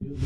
Till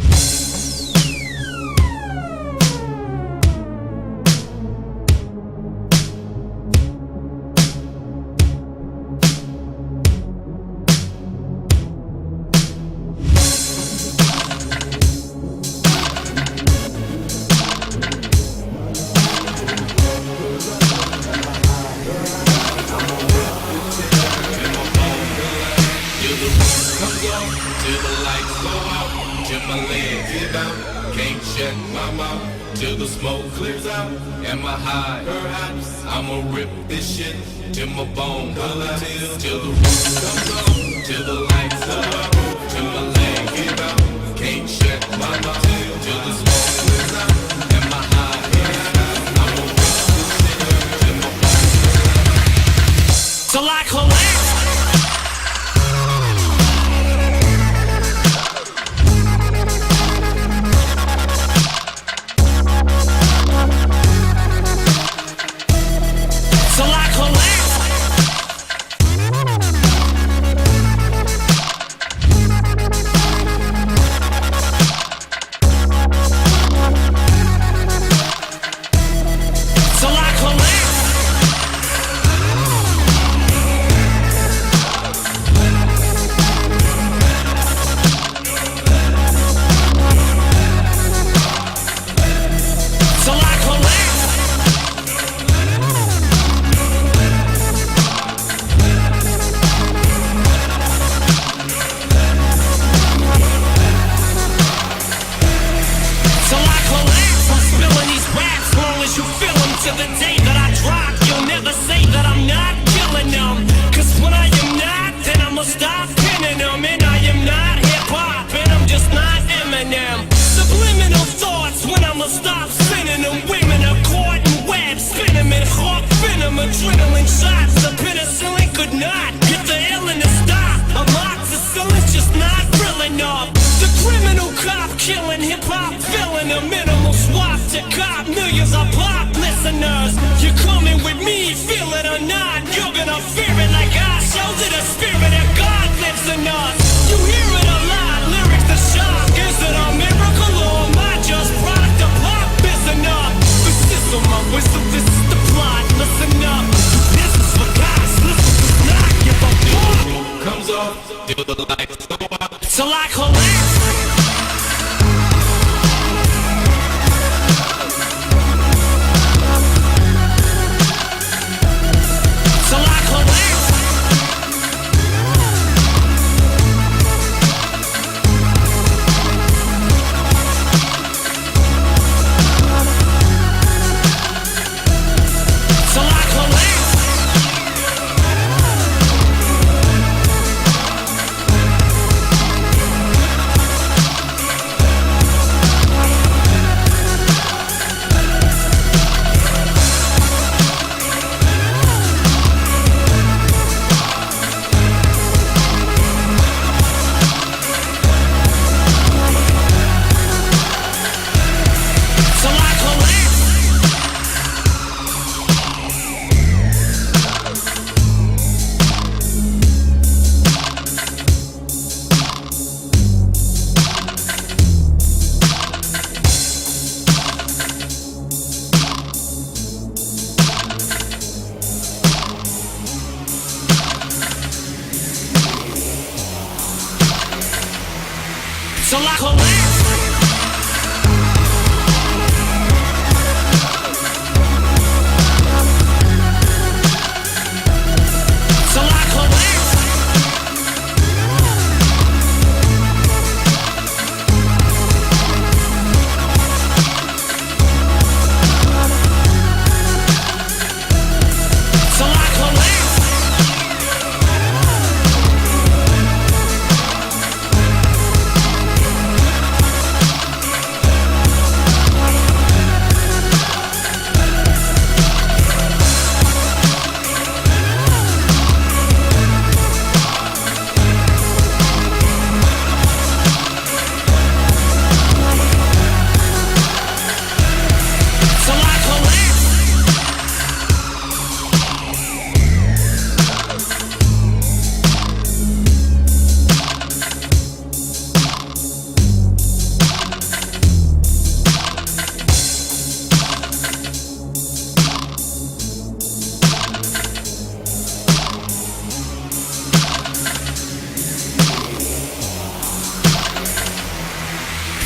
the lights go out, till my legs give out. Can't shut my mouth till the smoke clears out. Am I high? Perhaps I'ma rip this shit till my bone pull out. Till the roof comes on, till the lights go out, till my legs give out. Can't shut my mouth till the smoke clears out. Am I high? Perhaps I'ma rip this shit till my bone pull out. Till I collapse. To the day that I drop, you'll never say that I'm not killing them. Cause when I am not, then I'ma stop pinning them. And I am not hip-hop, and I'm just not Eminem. Subliminal thoughts when I'ma stop sending them. Women are caught in web, spin them in hawk venom. Adrenaline shots, the penicillin could not get the illness to stop. Amoxicillin's just not real enough. The criminal cop killing hip-hop, filling a minimal swap to cop millions of pop listeners. You're coming with me, feel it or not. You're gonna fear it like I showed you. The spirit of God lives in us. You hear it a lot, lyrics to shock. Is it a miracle or am I just product of pop? Is enough. This is my wisdom, this is the plot. Listen up, this is for guys. Listen to not give a fuck. Comes off, till the lights go out. Till I collapse. Till I collapse.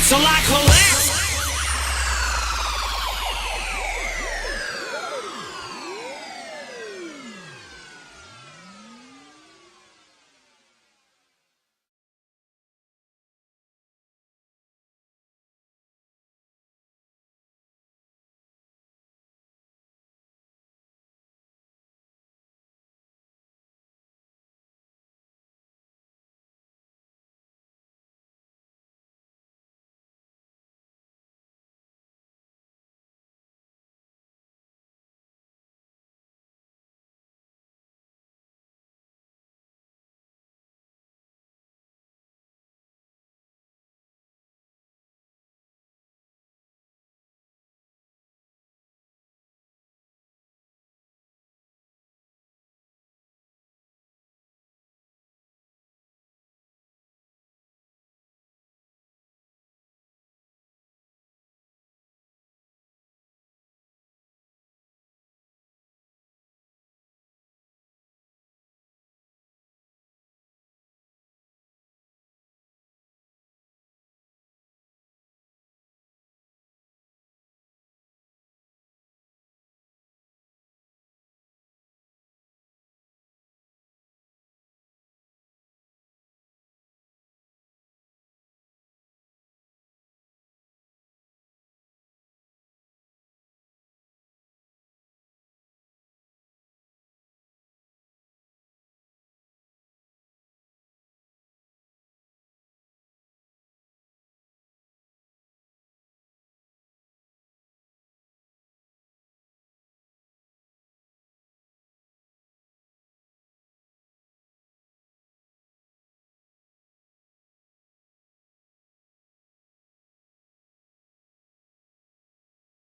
So like Helene